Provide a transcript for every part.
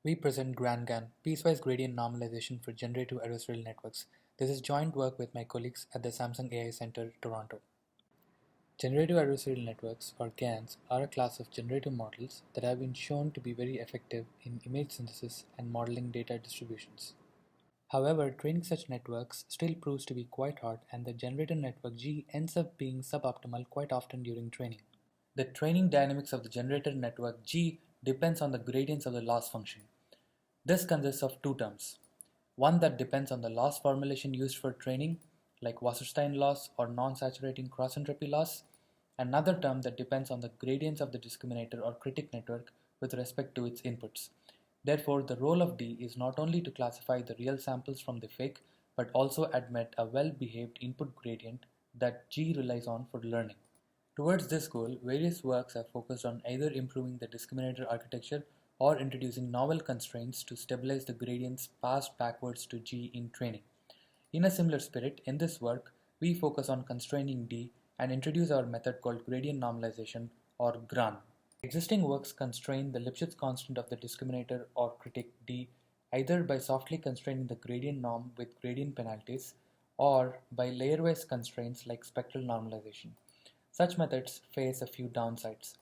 We present GrandGAN, Piecewise Gradient Normalization for Generative Adversarial Networks. This is joint work with my colleagues at the Samsung AI Center, Toronto. Generative Adversarial Networks, or GANs, are a class of generative models that have been shown to be very effective in image synthesis and modeling data distributions. However, training such networks still proves to be quite hard, and the generative network G ends up being suboptimal quite often during training. The training dynamics of the generator network G depends on the gradients of the loss function. This consists of two terms. One that depends on the loss formulation used for training, like Wasserstein loss or non-saturating cross-entropy loss. Another term that depends on the gradients of the discriminator or critic network with respect to its inputs. Therefore, the role of D is not only to classify the real samples from the fake, but also admit a well-behaved input gradient that G relies on for learning. Towards this goal, various works have focused on either improving the discriminator architecture or introducing novel constraints to stabilize the gradients passed backwards to G in training. In a similar spirit, in this work, we focus on constraining D and introduce our method called gradient normalization, or GRAN. Existing works constrain the Lipschitz constant of the discriminator or critic D either by softly constraining the gradient norm with gradient penalties or by layer-wise constraints like spectral normalization. Such methods face a few downsides.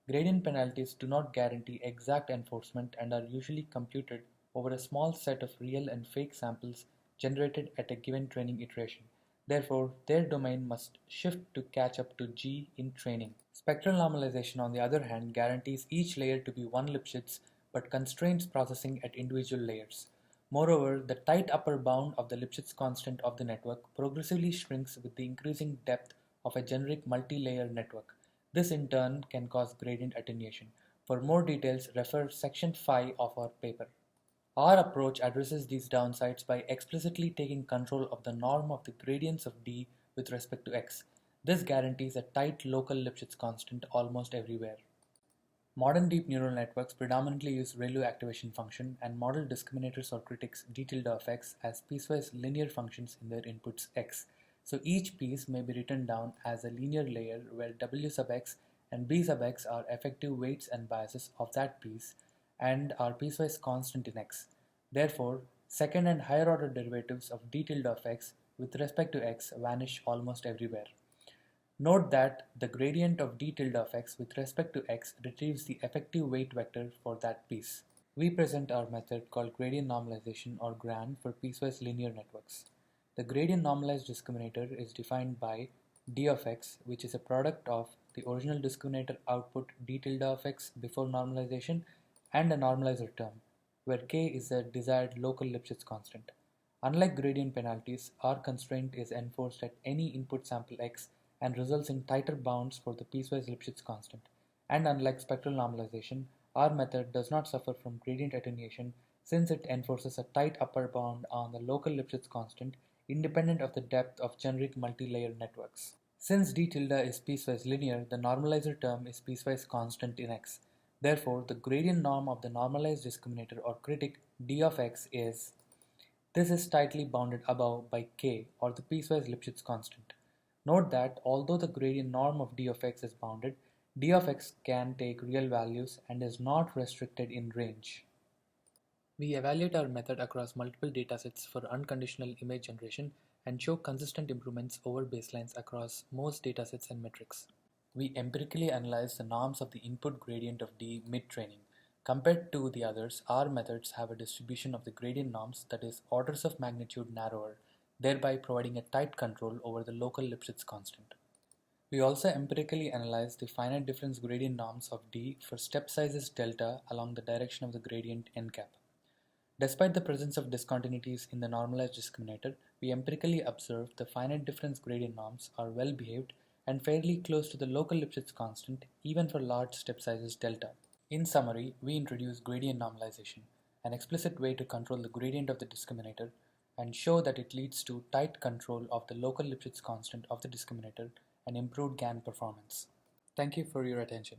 Gradient penalties do not guarantee exact enforcement and are usually computed over a small set of real and fake samples generated at a given training iteration. Therefore, their domain must shift to catch up to G in training. Spectral normalization, on the other hand, guarantees each layer to be one Lipschitz but constrains processing at individual layers. Moreover, the tight upper bound of the Lipschitz constant of the network progressively shrinks with the increasing depth of a generic multi-layer network. This in turn can cause gradient attenuation. For more details, refer section 5 of our paper. Our approach addresses these downsides by explicitly taking control of the norm of the gradients of D with respect to X. This guarantees a tight local Lipschitz constant almost everywhere. Modern deep neural networks predominantly use ReLU activation function and model discriminators or critics d tilde of x as piecewise linear functions in their inputs x. So each piece may be written down as a linear layer where w sub x and b sub x are effective weights and biases of that piece and are piecewise constant in x. Therefore, second and higher order derivatives of d tilde of x with respect to x vanish almost everywhere. Note that the gradient of d tilde of x with respect to x retrieves the effective weight vector for that piece. We present our method called gradient normalization, or GRAN, for piecewise linear networks. The gradient normalized discriminator is defined by d of x, which is a product of the original discriminator output d tilde of x before normalization and a normalizer term, where k is the desired local Lipschitz constant. Unlike gradient penalties, our constraint is enforced at any input sample x and results in tighter bounds for the piecewise Lipschitz constant. And unlike spectral normalization, our method does not suffer from gradient attenuation since it enforces a tight upper bound on the local Lipschitz constant independent of the depth of generic multi-layer networks. Since d tilde is piecewise linear, the normalizer term is piecewise constant in x. Therefore, the gradient norm of the normalized discriminator or critic d of x is. This is tightly bounded above by k, or the piecewise Lipschitz constant. Note that although the gradient norm of d of x is bounded, d of x can take real values and is not restricted in range. We evaluate our method across multiple datasets for unconditional image generation and show consistent improvements over baselines across most datasets and metrics. We empirically analyze the norms of the input gradient of D mid-training. Compared to the others, our methods have a distribution of the gradient norms that is orders of magnitude narrower, thereby providing a tight control over the local Lipschitz constant. We also empirically analyze the finite difference gradient norms of D for step sizes delta along the direction of the gradient n cap. Despite the presence of discontinuities in the normalized discriminator, we empirically observe the finite difference gradient norms are well behaved and fairly close to the local Lipschitz constant even for large step sizes delta. In summary, we introduce gradient normalization, an explicit way to control the gradient of the discriminator, and show that it leads to tight control of the local Lipschitz constant of the discriminator and improved GAN performance. Thank you for your attention.